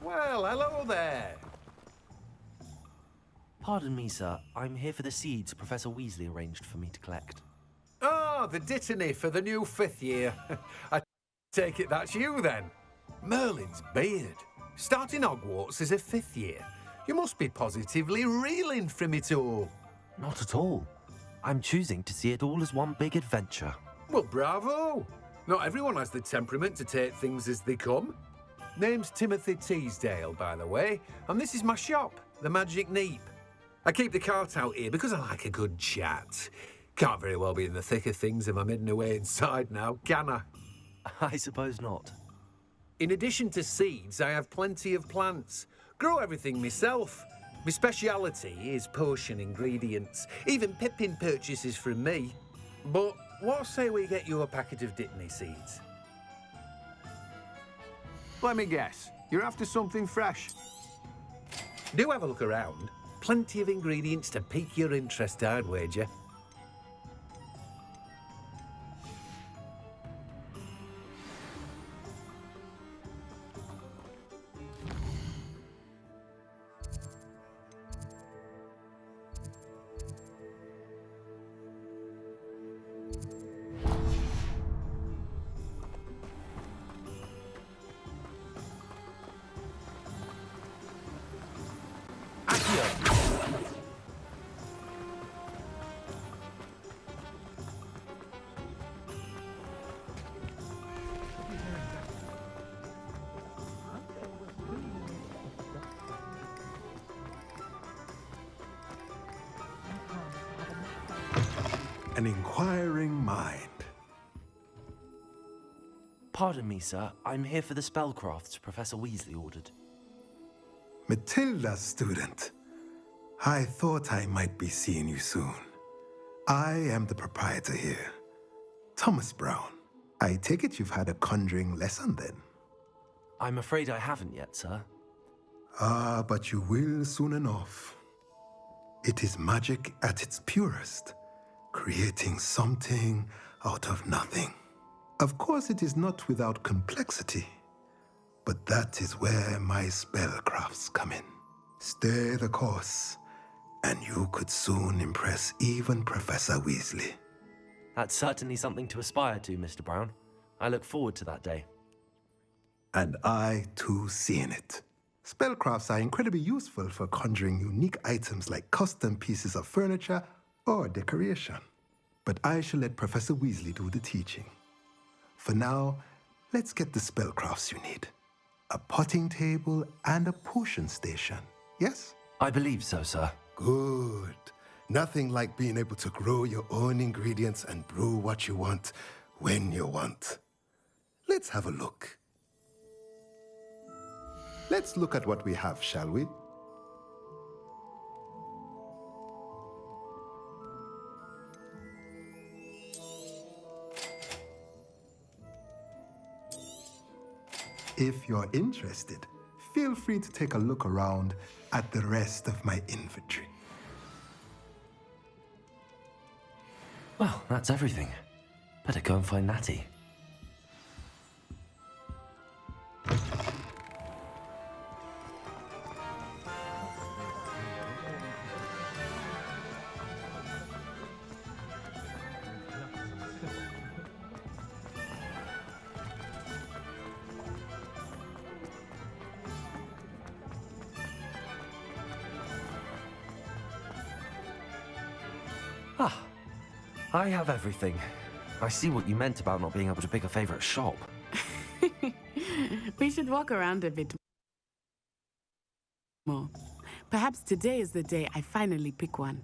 Speaker 15: Well, hello there.
Speaker 1: Pardon me, sir. I'm here for the seeds Professor Weasley arranged for me to collect.
Speaker 15: Oh, the dittany for the new 5th year. I take it that's you, then. Merlin's beard. Starting Hogwarts as a 5th year. You must be positively reeling from it all.
Speaker 1: Not at all. I'm choosing to see it all as one big adventure.
Speaker 15: Well, bravo. Not everyone has the temperament to take things as they come. Name's Timothy Teasdale, by the way, and this is my shop, the Magic Neep. I keep the cart out here because I like a good chat. Can't very well be in the thick of things if I'm hidden away inside now, can I?
Speaker 1: I suppose not.
Speaker 15: In addition to seeds, I have plenty of plants. Grow everything myself. My speciality is potion ingredients. Even Pippin purchases from me. But what say we get you a packet of Dittany seeds?
Speaker 16: Let me guess. You're after something fresh.
Speaker 15: Do have a look around. Plenty of ingredients to pique your interest, I'd wager.
Speaker 17: An inquiring mind.
Speaker 1: Pardon me, sir. I'm here for the spellcrafts Professor Weasley ordered.
Speaker 17: Matilda's student. I thought I might be seeing you soon. I am the proprietor here, Thomas Brown. I take it you've had a conjuring lesson then?
Speaker 1: I'm afraid I haven't yet, sir.
Speaker 17: Ah, but you will soon enough. It is magic at its purest, creating something out of nothing. Of course, it is not without complexity, but that is where my spellcrafts come in. Stay the course, and you could soon impress even Professor Weasley.
Speaker 1: That's certainly something to aspire to, Mr. Brown. I look forward to that day.
Speaker 17: And I, too, seen it. Spellcrafts are incredibly useful for conjuring unique items like custom pieces of furniture or decoration. But I shall let Professor Weasley do the teaching. For now, let's get the spellcrafts you need. A potting table and a potion station, yes?
Speaker 1: I believe so, sir.
Speaker 17: Good. Nothing like being able to grow your own ingredients and brew what you want when you want. Let's have a look. Let's look at what we have, shall we? If you're interested, feel free to take a look around at the rest of my inventory.
Speaker 1: Well, that's everything. Better go and find Natty. I have everything. I see what you meant about not being able to pick a favorite shop.
Speaker 7: We should walk around a bit more. Perhaps today is the day I finally pick one.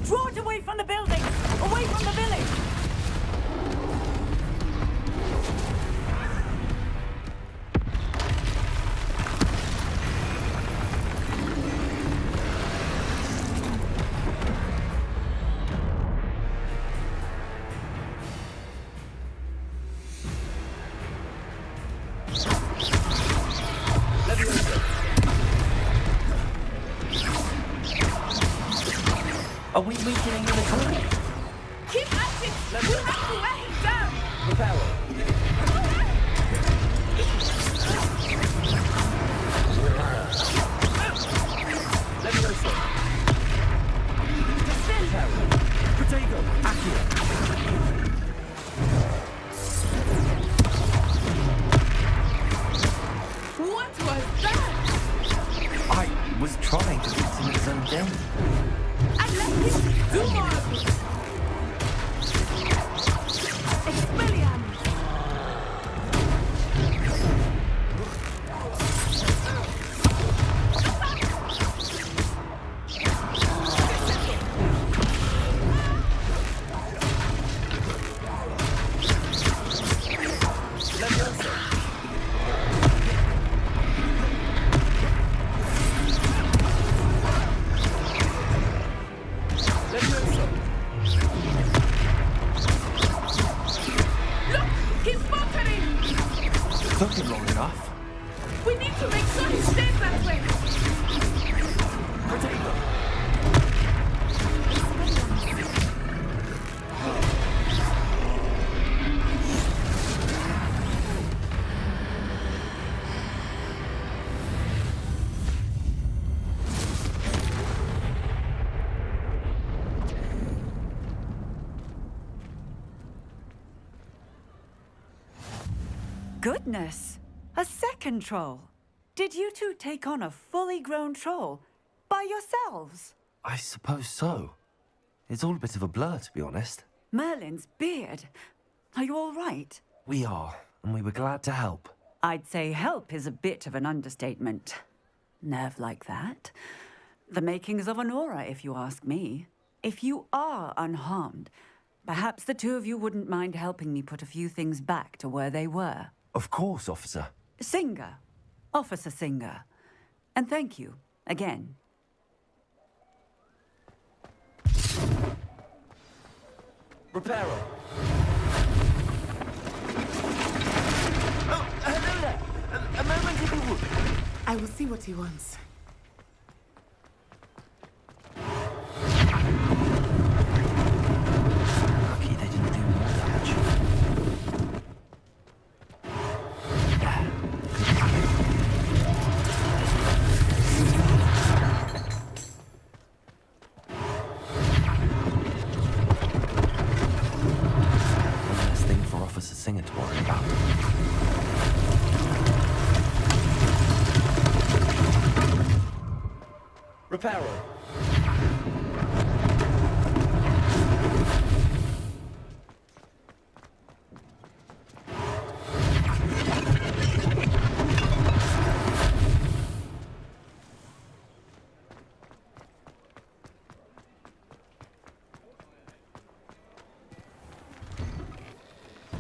Speaker 9: Draw it away from the building! Away from the village!
Speaker 1: Are we weakening the current?
Speaker 9: Keep at it! We have to wear him down!
Speaker 1: Repel. Leviosa. Potato. Accio.
Speaker 9: What was that?
Speaker 1: I was trying to beat him in his own game.
Speaker 9: And let him do more of it! Expelliarmus!
Speaker 1: Took him long enough.
Speaker 9: We need to make sure he stays that way!
Speaker 1: Potato.
Speaker 9: Goodness! A second troll! Did you two take on a fully grown troll? By yourselves?
Speaker 1: I suppose so. It's all a bit of a blur, to be honest.
Speaker 9: Merlin's beard. Are you all right?
Speaker 1: We are, and we were glad to help.
Speaker 9: I'd say help is a bit of an understatement. Nerve like that. The makings of an aura, if you ask me. If you are unharmed, perhaps the two of you wouldn't mind helping me put a few things back to where they were.
Speaker 1: Of course, officer.
Speaker 9: Singer. Officer Singer. And thank you, again.
Speaker 10: Reparo. Oh, hello there. A moment if you would.
Speaker 7: I will see what he wants.
Speaker 1: Lucky they didn't do more damage. One less thing for Officer Singer to worry about.
Speaker 10: Reparo.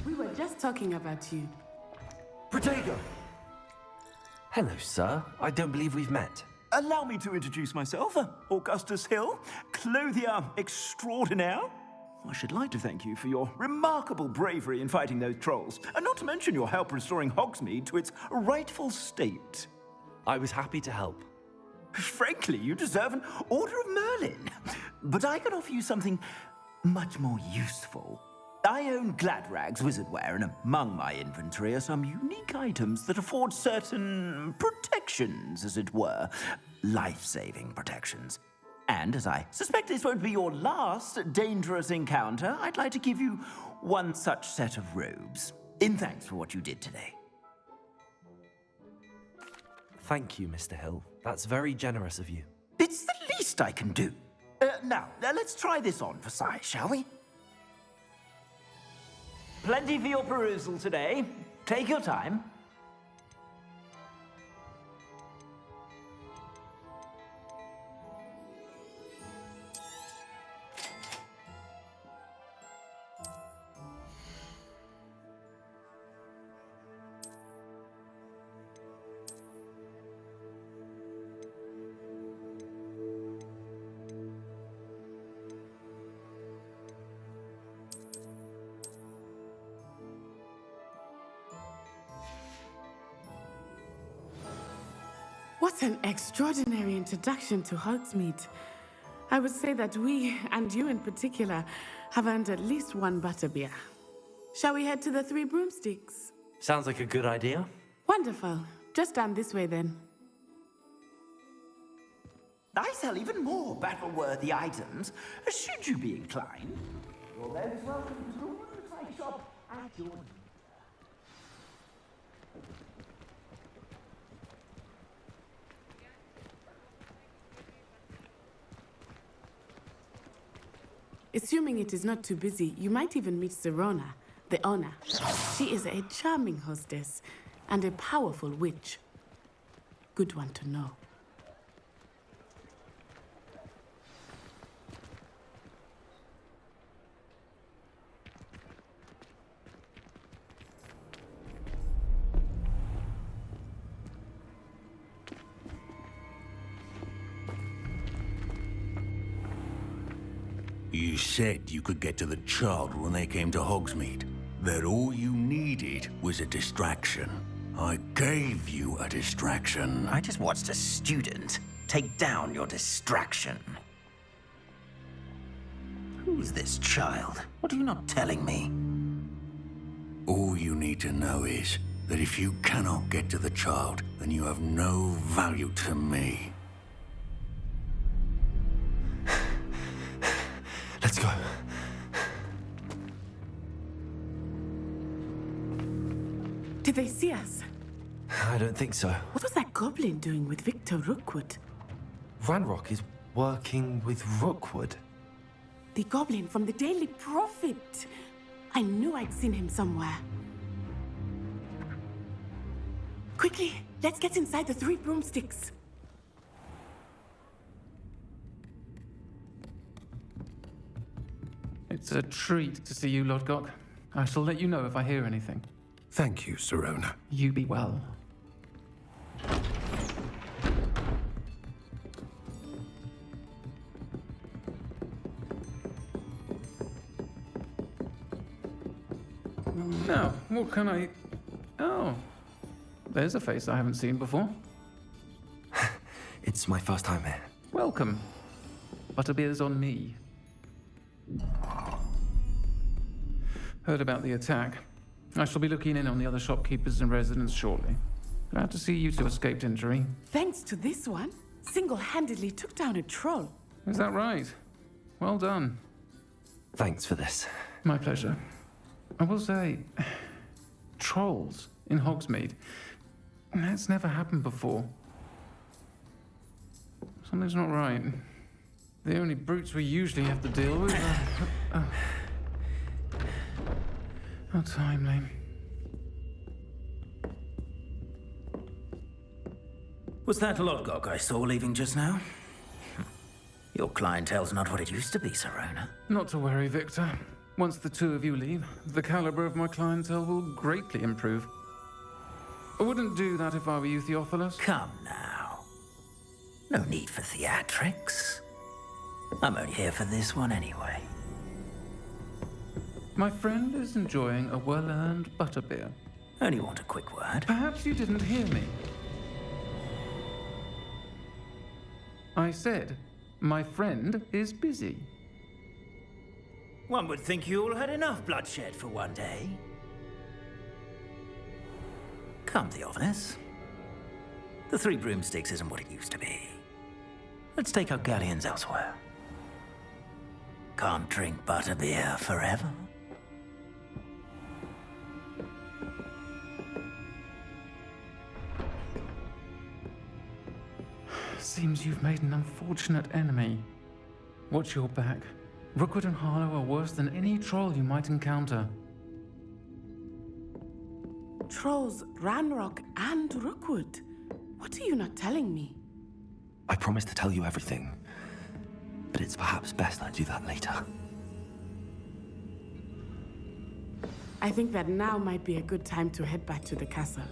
Speaker 7: We were just talking about you.
Speaker 10: Protego.
Speaker 1: Hello, sir. I don't believe we've met.
Speaker 10: Allow me to introduce myself, Augustus Hill, clothier extraordinaire. I should like to thank you for your remarkable bravery in fighting those trolls, and not to mention your help restoring Hogsmeade to its rightful state.
Speaker 1: I was happy to help.
Speaker 10: Frankly, you deserve an Order of Merlin. But I can offer you something much more useful. I own Gladrag's wizardware, and among my inventory are some unique items that afford certain protections, as it were. Life-saving protections. And as I suspect this won't be your last dangerous encounter, I'd like to give you one such set of robes, in thanks for what you did today.
Speaker 1: Thank you, Mr. Hill. That's very generous of you.
Speaker 10: It's the least I can do. Now, let's try this on for size, shall we? Plenty for your perusal today. Take your time.
Speaker 7: What an extraordinary introduction to Hogsmeade. I would say that we, and you in particular, have earned at least one butterbeer. Shall we head to the Three Broomsticks?
Speaker 1: Sounds like a good idea.
Speaker 7: Wonderful. Just down this way then.
Speaker 10: I sell even more battle-worthy items, should you be inclined. You're most welcome to the Woodbine shop at your...
Speaker 7: Assuming it is not too busy, you might even meet Serona, the owner. She is a charming hostess and a powerful witch. Good one to know.
Speaker 13: You said you could get to the child when they came to Hogsmeade. That all you needed was a distraction. I gave you a distraction.
Speaker 10: I just watched a student take down your distraction. Who is this child? What are you not telling me?
Speaker 13: All you need to know is that if you cannot get to the child, then you have no value to me.
Speaker 1: Let's go.
Speaker 7: Did they see us?
Speaker 1: I don't think so.
Speaker 7: What was that goblin doing with Victor Rookwood?
Speaker 1: Ranrock is working with Rookwood.
Speaker 7: The goblin from the Daily Prophet. I knew I'd seen him somewhere. Quickly, let's get inside the Three Broomsticks.
Speaker 18: It's a treat to see you, Lodgok. I shall let you know if I hear anything.
Speaker 15: Thank you, Serona.
Speaker 18: You be well. Now, what can I... Oh, there's a face I haven't seen before.
Speaker 1: It's my first time here.
Speaker 18: Welcome. Butterbeer's on me. Heard about the attack. I shall be looking in on the other shopkeepers and residents shortly. Glad to see you two escaped injury.
Speaker 7: Thanks to this one, single-handedly took down a troll.
Speaker 18: Is that right? Well done.
Speaker 1: Thanks for this.
Speaker 18: My pleasure. I will say, trolls in Hogsmeade. That's never happened before. Something's not right. The only brutes we usually have to deal with are... How timely.
Speaker 10: Was that Lodgok I saw leaving just now? Your clientele's not what it used to be, Serona.
Speaker 18: Not to worry, Victor. Once the two of you leave, the caliber of my clientele will greatly improve. I wouldn't do that if I were you, Theophilus.
Speaker 10: Come now. No need for theatrics. I'm only here for this one anyway.
Speaker 18: My friend is enjoying a well-earned butterbeer.
Speaker 10: Only want a quick word.
Speaker 18: Perhaps you didn't hear me. I said, my friend is busy.
Speaker 10: One would think you all had enough bloodshed for one day. Come, Theophilus. The Three Broomsticks isn't what it used to be. Let's take our galleons elsewhere. Can't drink butterbeer forever.
Speaker 18: Seems you've made an unfortunate enemy. Watch your back. Rookwood and Harlow are worse than any troll you might encounter.
Speaker 7: Trolls, Ranrock, and Rookwood. What are you not telling me?
Speaker 1: I promised to tell you everything, but it's perhaps best I do that later.
Speaker 7: I think that now might be a good time to head back to the castle.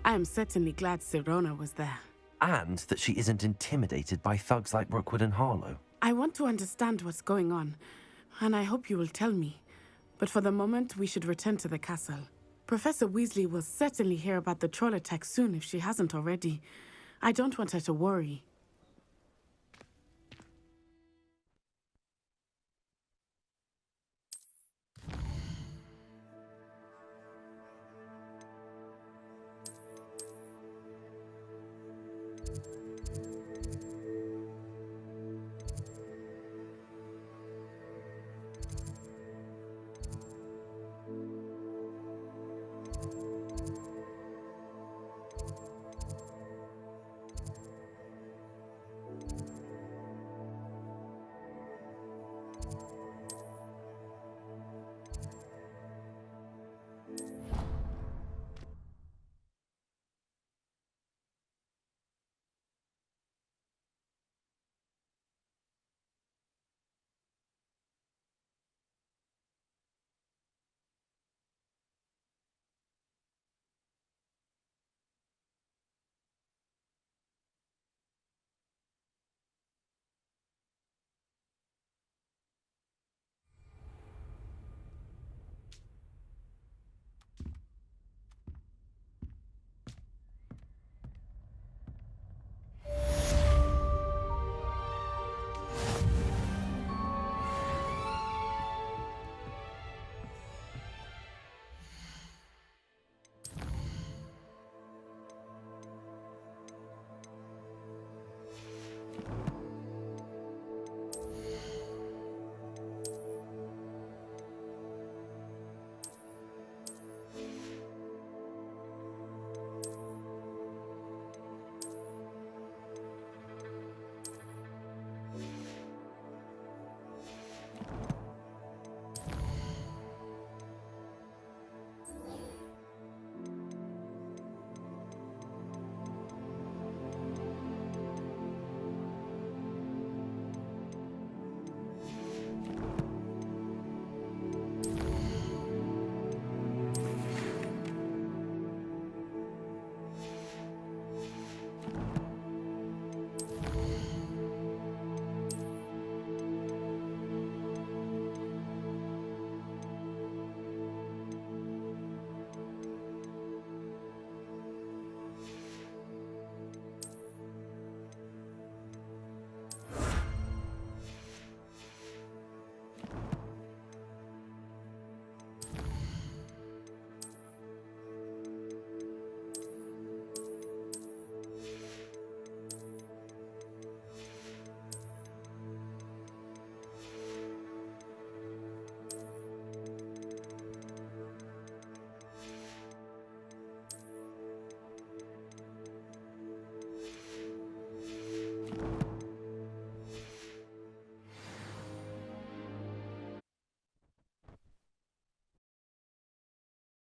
Speaker 7: I am certainly glad Serona was there.
Speaker 1: And that she isn't intimidated by thugs like Rookwood and Harlow.
Speaker 7: I want to understand what's going on, and I hope you will tell me. But for the moment, we should return to the castle. Professor Weasley will certainly hear about the troll attack soon if she hasn't already. I don't want her to worry.